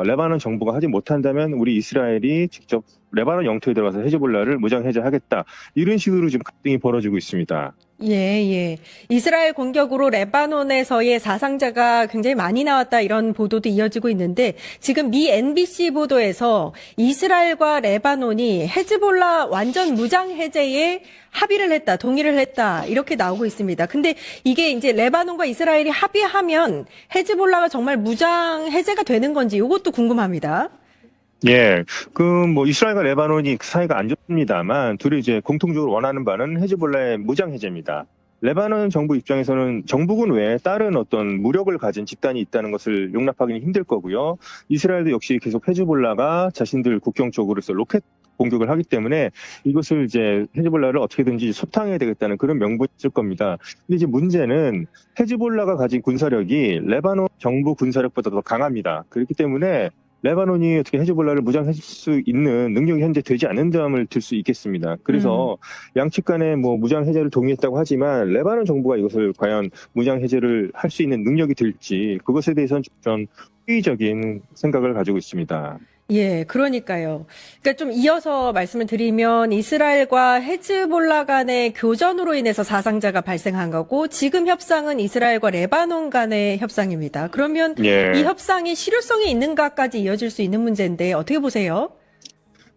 S15: 레바논 정부가 하지 못한다면 우리 이스라엘이 직접 레바논 영토에 들어가서 헤즈볼라를 무장 해제하겠다. 이런 식으로 지금 갈등이 벌어지고 있습니다.
S13: 예. 이스라엘 공격으로 레바논에서의 사상자가 굉장히 많이 나왔다 이런 보도도 이어지고 있는데 지금 미 NBC 보도에서 이스라엘과 레바논이 헤즈볼라 완전 무장 해제에 합의를 했다, 동의를 했다 이렇게 나오고 있습니다. 근데 이게 이제 레바논과 이스라엘이 합의하면 헤즈볼라가 정말 무장 해제가 되는 건지 이것도 궁금합니다.
S15: 예, 이스라엘과 레바논이 사이가 안 좋습니다만, 둘이 이제 공통적으로 원하는 바는 헤즈볼라의 무장 해제입니다. 레바논 정부 입장에서는 정부군 외에 다른 어떤 무력을 가진 집단이 있다는 것을 용납하기는 힘들 거고요. 이스라엘도 역시 계속 헤즈볼라가 자신들 국경 쪽으로서 로켓 공격을 하기 때문에 이것을 이제 헤즈볼라를 어떻게든지 소탕해야 되겠다는 그런 명분이 있을 겁니다. 근데 이제 문제는 헤즈볼라가 가진 군사력이 레바논 정부 군사력보다 더 강합니다. 그렇기 때문에 레바논이 어떻게 헤즈볼라를 무장할 수 있는 능력이 현재 되지 않는 점을 들 수 있겠습니다. 그래서 양측 간에 무장 해제를 동의했다고 하지만 레바논 정부가 이것을 과연 무장 해제를 할 수 있는 능력이 될지 그것에 대해서는 좀 회의적인 생각을 가지고 있습니다.
S13: 예, 그러니까요. 그러니까 좀 이어서 말씀을 드리면 이스라엘과 헤즈볼라 간의 교전으로 인해서 사상자가 발생한 거고 지금 협상은 이스라엘과 레바논 간의 협상입니다. 그러면 이 협상이 실효성이 있는가까지 이어질 수 있는 문제인데 어떻게 보세요?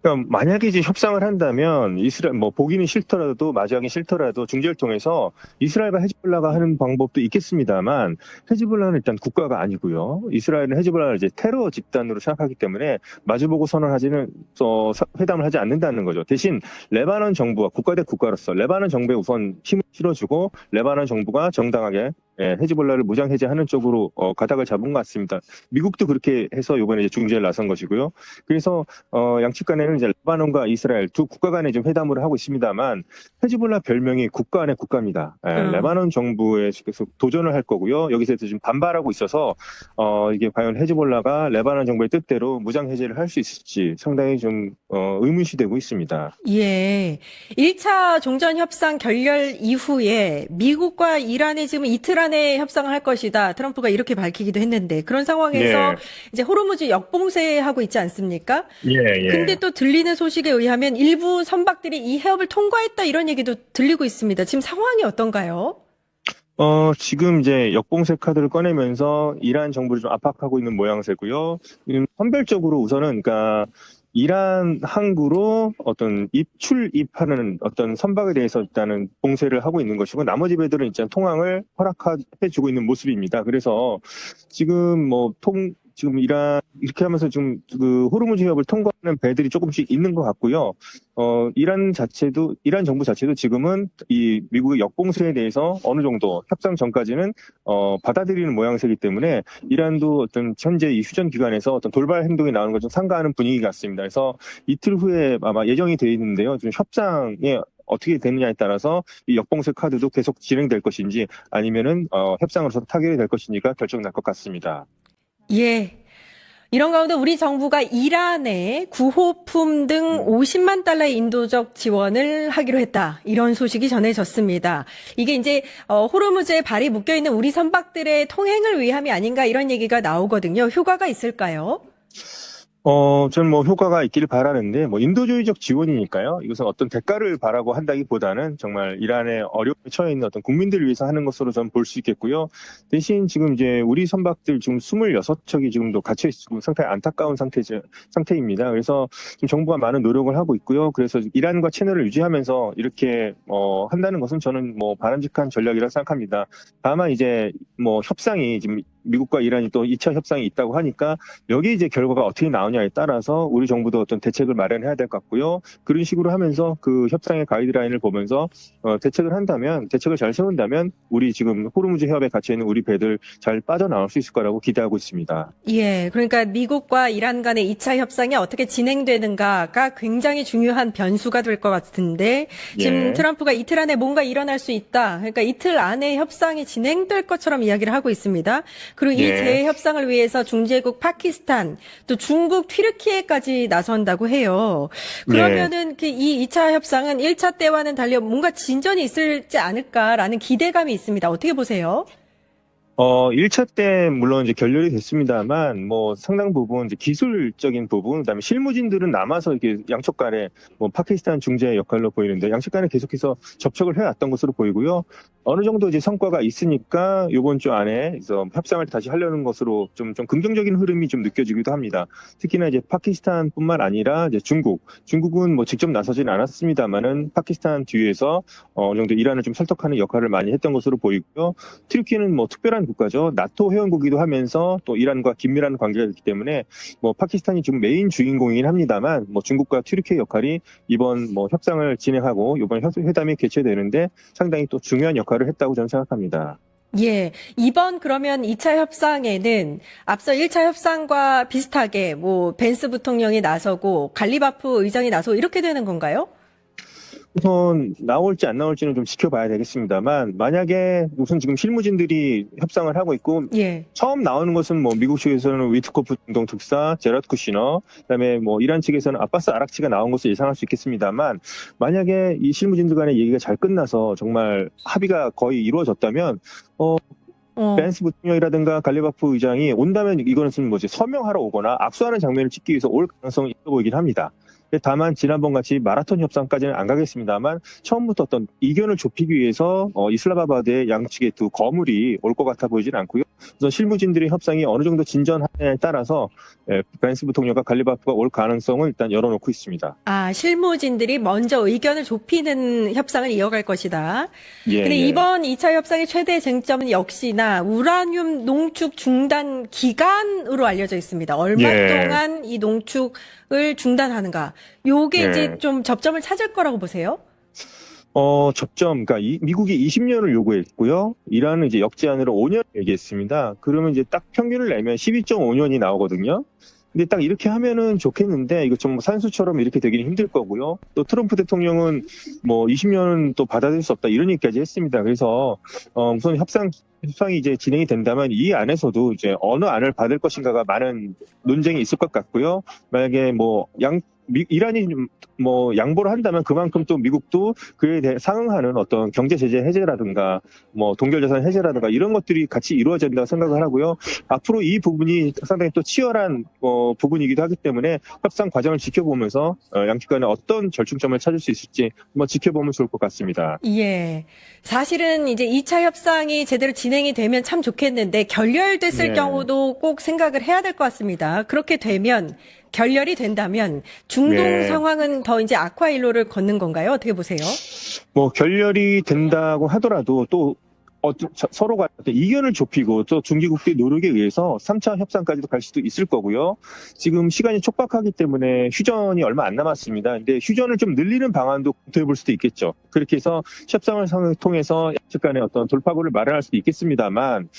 S15: 그러니까 만약에 이제 협상을 한다면 이스라엘 보기는 싫더라도 마주하기 싫더라도 중재를 통해서 이스라엘과 헤즈볼라가 하는 방법도 있겠습니다만 헤즈볼라는 일단 국가가 아니고요. 이스라엘은 헤즈볼라를 이제 테러 집단으로 생각하기 때문에 마주보고 선언하지는 회담을 하지 않는다는 거죠. 대신 레바논 정부가 국가 대 국가로서 레바논 정부에 우선 힘을 실어주고 레바논 정부가 정당하게 헤즈볼라를 무장 해제하는 쪽으로 가닥을 잡은 것 같습니다. 미국도 그렇게 해서 이번에 이제 중재를 나선 것이고요. 그래서 양측 간에는 이제 레바논과 이스라엘 두 국가 간에 좀 회담을 하고 있습니다만 헤즈볼라 별명이 국가 안의 국가입니다. 레바논 정부에 계속 도전을 할 거고요. 여기서 지금 반발하고 있어서 이게 과연 헤즈볼라가 레바논 정부의 뜻대로 무장 해제를 할 수 있을지 상당히 좀 의문시되고 있습니다.
S13: 예. 1차 종전 협상 결렬 이후에 미국과 이란이 지금 이틀 안에 협상을 할 것이다. 트럼프가 이렇게 밝히기도 했는데 그런 상황에서 이제 호르무즈 역봉쇄하고 있지 않습니까? 근데 또 들리는 소식에 의하면 일부 선박들이 이 해협을 통과했다 이런 얘기도 들리고 있습니다. 지금 상황이 어떤가요?
S15: 지금 이제 역봉쇄 카드를 꺼내면서 이란 정부를 좀 압박하고 있는 모양새고요. 선별적으로 우선은 그러니까 이란 항구로 어떤 출입하는 어떤 선박에 대해서 일단은 봉쇄를 하고 있는 것이고 나머지 배들은 일단 통항을 허락해주고 있는 모습입니다. 그래서 지금 지금 이란 이렇게 하면서 좀 호르무즈 해협을 통과하는 배들이 조금씩 있는 것 같고요. 이란 정부 자체도 지금은 이 미국의 역봉쇄에 대해서 어느 정도 협상 전까지는 받아들이는 모양새이기 때문에 이란도 어떤 현재 이 휴전 기간에서 어떤 돌발 행동이 나오는 걸 좀 삼가하는 분위기 같습니다. 그래서 이틀 후에 아마 예정이 되어 있는데요. 좀 협상에 어떻게 되느냐에 따라서 이 역봉쇄 카드도 계속 진행될 것인지 아니면은 협상으로서 타결이 될 것인지가 결정 날 것 같습니다.
S13: 예. 이런 가운데 우리 정부가 이란에 구호품 등 50만 달러의 인도적 지원을 하기로 했다. 이런 소식이 전해졌습니다. 이게 이제 호르무즈에 발이 묶여있는 우리 선박들의 통행을 위함이 아닌가 이런 얘기가 나오거든요. 효과가 있을까요?
S15: 저는 뭐 효과가 있기를 바라는데, 뭐 인도주의적 지원이니까요. 이것은 어떤 대가를 바라고 한다기보다는 정말 이란의 어려움에 처해 있는 어떤 국민들을 위해서 하는 것으로 저는 볼 수 있겠고요. 대신 지금 이제 우리 선박들 지금 26척이 지금도 갇혀 있고 상당히 안타까운 상태입니다. 그래서 지금 정부가 많은 노력을 하고 있고요. 그래서 이란과 채널을 유지하면서 이렇게 한다는 것은 저는 뭐 바람직한 전략이라고 생각합니다. 다만 이제 뭐 협상이 지금 미국과 이란이 또 2차 협상이 있다고 하니까 여기 이제 결과가 어떻게 나오냐에 따라서 우리 정부도 어떤 대책을 마련해야 될 것 같고요. 그런 식으로 하면서 그 협상의 가이드라인을 보면서 대책을 잘 세운다면 우리 지금 호르무즈 해협에 갇혀 있는 우리 배들 잘 빠져나올 수 있을 거라고 기대하고 있습니다.
S13: 예, 그러니까 미국과 이란 간의 2차 협상이 어떻게 진행되는가가 굉장히 중요한 변수가 될 것 같은데 지금
S15: 예.
S13: 트럼프가 이틀 안에 뭔가 일어날 수 있다. 그러니까 이틀 안에 협상이 진행될 것처럼 이야기를 하고 있습니다. 그리고 이
S15: 예.
S13: 재협상을 위해서 중재국 파키스탄 또 중국 튀르키예까지 나선다고 해요. 그러면은 이 2차 협상은 1차 때와는 달리 뭔가 진전이 있을지 않을까라는 기대감이 있습니다. 어떻게 보세요?
S15: 1차 때 물론 이제 결렬이 됐습니다만 뭐 상당 부분 이제 기술적인 부분, 그다음에 실무진들은 남아서 이렇게 양쪽 간에 뭐 파키스탄 중재 역할로 보이는데 양쪽 간에 계속해서 접촉을 해왔던 것으로 보이고요. 어느 정도 이제 성과가 있으니까 이번 주 안에 그래서 협상을 다시 하려는 것으로 좀 긍정적인 흐름이 좀 느껴지기도 합니다. 특히나 이제 파키스탄뿐만 아니라 이제 중국은 뭐 직접 나서지는 않았습니다만은 파키스탄 뒤에서 어느 정도 이란을 좀 설득하는 역할을 많이 했던 것으로 보이고요. 튀르키예는 뭐 특별한 국가죠. 나토 회원국이기도 하면서 또 이란과 긴밀한 관계가 있기 때문에 뭐 파키스탄이 지금 메인 주인공이긴 합니다만 뭐 중국과 튀르키예 역할이 이번 뭐 협상을 진행하고 이번 회담이 개최되는데 상당히 또 중요한 역할을 했다고 저는 생각합니다.
S13: 예. 이번 그러면 2차 협상에는 앞서 1차 협상과 비슷하게 뭐 벤스 부통령이 나서고 갈리바프 의장이 나서고 이렇게 되는 건가요?
S15: 우선 나올지 안 나올지는 좀 지켜봐야 되겠습니다만 만약에 우선 지금 실무진들이 협상을 하고 있고
S13: 예.
S15: 처음 나오는 것은 뭐 미국 측에서는 위트코프 중동 특사, 제라드 쿠시너, 그다음에 뭐 이란 측에서는 아바스 아락치가 나온 것을 예상할 수 있겠습니다만 만약에 이 실무진들 간의 얘기가 잘 끝나서 정말 합의가 거의 이루어졌다면 벤스 부통령이라든가 갈리바프 의장이 온다면 이거는 뭐지 서명하러 오거나 악수하는 장면을 찍기 위해서 올 가능성이 있어 보이긴 합니다. 다만 지난번 같이 마라톤 협상까지는 안 가겠습니다만 처음부터 어떤 이견을 좁히기 위해서 이슬라마바드의 양측의 두 거물이 올 것 같아 보이지는 않고요. 그래서 실무진들의 협상이 어느 정도 진전하느냐에 따라서 벤스 부통령과 갈리바프가 올 가능성을 일단 열어놓고 있습니다.
S13: 아, 실무진들이 먼저 의견을 좁히는 협상을 이어갈 것이다. 근데 이번 2차 협상의 최대 쟁점은 역시나 우라늄 농축 중단 기간으로 알려져 있습니다. 얼마 동안 이 농축을 중단하는가. 요게 이제 좀 접점을 찾을 거라고 보세요?
S15: 그러니까 미국이 20년을 요구했고요. 이란은 이제 역제한으로 5년 얘기했습니다. 그러면 이제 딱 평균을 내면 12.5년이 나오거든요. 근데 딱 이렇게 하면은 좋겠는데 이거 좀 산수처럼 이렇게 되기는 힘들 거고요. 또 트럼프 대통령은 뭐 20년은 또 받아들일 수 없다 이런 얘기까지 했습니다. 그래서 우선 협상이 이제 진행이 된다면 이 안에서도 이제 어느 안을 받을 것인가가 많은 논쟁이 있을 것 같고요. 만약에 이란이 뭐 양보를 한다면 그만큼 또 미국도 그에 대해 상응하는 어떤 경제 제재 해제라든가 뭐 동결자산 해제라든가 이런 것들이 같이 이루어진다고 생각을 하고요. 앞으로 이 부분이 상당히 또 치열한 부분이기도 하기 때문에 협상 과정을 지켜보면서 양측 간에 어떤 절충점을 찾을 수 있을지 한번 지켜보면 좋을 것 같습니다.
S13: 예. 사실은 이제 2차 협상이 제대로 진행이 되면 참 좋겠는데 결렬됐을 경우도 꼭 생각을 해야 될 것 같습니다. 그렇게 되면 결렬이 된다면 중동 상황은 더 이제 악화일로를 걷는 건가요? 어떻게 보세요?
S15: 뭐 결렬이 된다고 하더라도 또 서로가 이견을 좁히고 또 중개국들의 노력에 의해서 3차 협상까지도 갈 수도 있을 거고요. 지금 시간이 촉박하기 때문에 휴전이 얼마 안 남았습니다. 근데 휴전을 좀 늘리는 방안도 검토해 볼 수도 있겠죠. 그렇게 해서 협상을 통해서 양측 간의 어떤 돌파구를 마련할 수도 있겠습니다만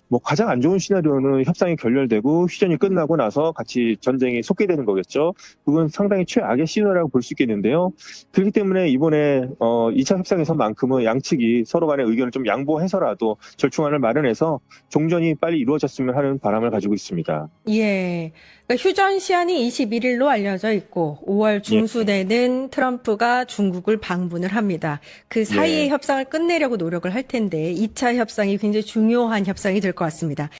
S15: 뭐 가장 안 좋은 시나리오는 협상이 결렬되고 휴전이 끝나고 나서 같이 전쟁이 속게되는 거겠죠. 그건 상당히 최악의 시나리오라고 볼 수 있겠는데요. 그렇기 때문에 이번에 2차 협상에서만큼은 양측이 서로 간의 의견을 좀 양보해서라도 절충안을 마련해서 종전이 빨리 이루어졌으면 하는 바람을 가지고 있습니다.
S13: 예. 그러니까 휴전 시한이 21일로 알려져 있고 5월 중순에는 트럼프가 중국을 방문을 합니다. 그 사이에 협상을 끝내려고 노력을 할 텐데 2차 협상이 굉장히 중요한 협상이 될 것 같습니다.